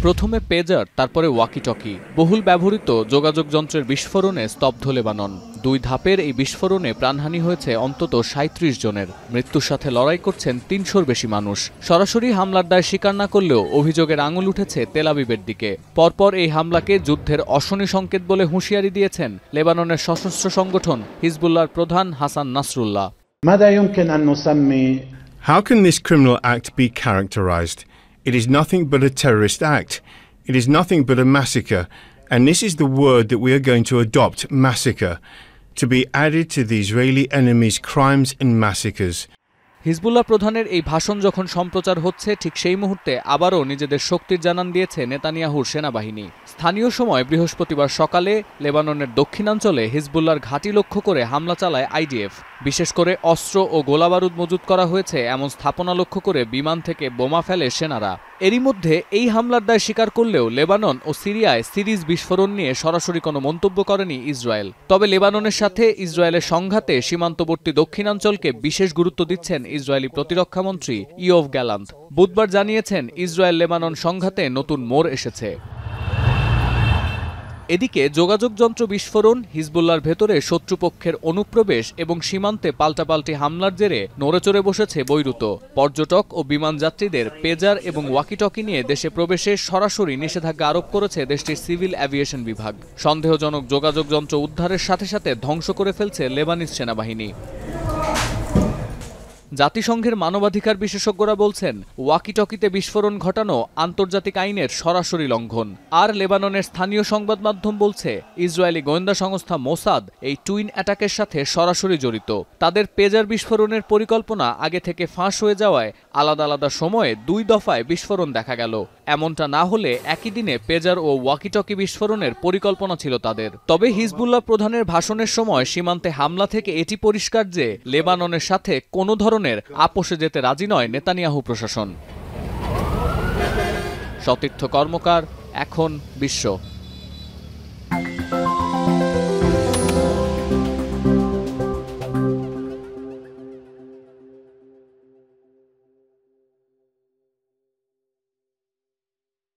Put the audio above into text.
প্রথমে পেজার, তারপরে ওয়াকি-টকি। বহুল ব্যবহৃত যোগাযোগ যন্ত্রের বিস্ফোরণে স্তব্ধ লেবানন। ২ ধাপের এই বিস্ফোরণে প্রাণহানি হয়েছে অন্তত ৩৭ জনের। মৃত্যুর সাথে লড়াই করছেন ৩০০-র বেশি মানুষ। সরাসরি হামলার দায় স্বীকার না করলেও অভিযোগের আঙুল উঠেছে তেল আবিবের দিকে। পরপর এই হামলাকে যুদ্ধের অশনি সংকেত বলে হুঁশিয়ারি দিয়েছেন লেবাননের সশস্ত্র সংগঠন হিজবুল্লাহর প্রধান Hasan Nasrullah. How can this criminal act be characterized? It is nothing but a terrorist act. It is nothing but a massacre. And this is the word that we are going to adopt, massacre, to be added to the Israeli enemy's crimes and massacres. Hezbollah প্রধানের এই ভাষণ যখন সম্প্রচার হচ্ছে, ঠিক সেই মুহূর্তে আবারও নিজেদের শক্তির জানান দিয়েছে নেতানিয়াহুর সেনাবাহিনী। স্থানীয় সময় বৃহস্পতিবার সকালে লেবাননের দক্ষিণাঞ্চলে হিজবুল্লাহর ঘাঁটি লক্ষ্য করে হামলা চালায় আইডিএফ। বিশেষ করে অস্ত্র ও গোলাবারুদ মজুত করা হয়েছে এমন স্থাপনা লক্ষ্য করে বিমান থেকে বোমা ফেলে সেনারা। এরই মধ্যে এই হামলার দায় স্বীকার করলেও লেবানন ও সিরিয়ায় সিরিজ বিস্ফোরণ নিয়ে সরাসরি কোনো মন্তব্য করেনি ইসরায়েল। তবে লেবাননের সাথে ইসরায়েলের সংঘাতে সীমান্তবর্তী দক্ষিণাঞ্চলকে বিশেষ গুরুত্ব দিচ্ছেন ইসরায়েলি প্রতিরক্ষামন্ত্রী ইয়োভ গ্যালান্ট। বুধবার জানিয়েছেন, ইসরায়েল লেবানন সংঘাতে নতুন মোড় এসেছে। এদিকে যোগাযোগ যন্ত্র বিস্ফোরণ, হিজবুল্লাহর ভেতরে শত্রুপক্ষের অনুপ্রবেশ এবং সীমান্তে পাল্টাপাল্টি হামলার জেরে নড়েচড়ে বসেছে বৈরুত। পর্যটক ও বিমান যাত্রীদের পেজার এবং ওয়াকি-টকি নিয়ে দেশে প্রবেশে সরাসরি নিষেধাজ্ঞা আরোপ করেছে দেশটির সিভিল অ্যাভিয়েশন বিভাগ। সন্দেহজনক যোগাযোগ যন্ত্র উদ্ধারের সাথে সাথে ধ্বংস করে ফেলছে লেবানিজ সেনাবাহিনী। জাতিসংঘের মানবাধিকার বিশেষজ্ঞরা বলছেন, ওয়াকি-টকিতে বিস্ফোরণ ঘটানো আন্তর্জাতিক আইনের সরাসরি লঙ্ঘন। আর লেবাননের স্থানীয় সংবাদ মাধ্যম বলছে, ইসরায়েলি গোয়েন্দা সংস্থা মোসাদ এই টুইন অ্যাটাকের সাথে সরাসরি জড়িত। তাদের পেজার বিস্ফোরণের পরিকল্পনা আগে থেকে ফাঁস হয়ে যাওয়ায় আলাদা আলাদা সময়ে ২ দফায় বিস্ফোরণ দেখা গেল। এমনটা না হলে একই দিনে পেজার ও ওয়াকি-টকি বিস্ফোরণের পরিকল্পনা ছিল তাদের। তবে হিজবুল্লাহ প্রধানের ভাষণের সময় সীমান্তে হামলা থেকে এটি পরিষ্কার যে লেবাননের সাথে কোনো ধরনের আপোষে যেতে রাজি নয় নেতানিয়াহু প্রশাসন। সতীর্থ কর্মকার, এখন বিশ্ব।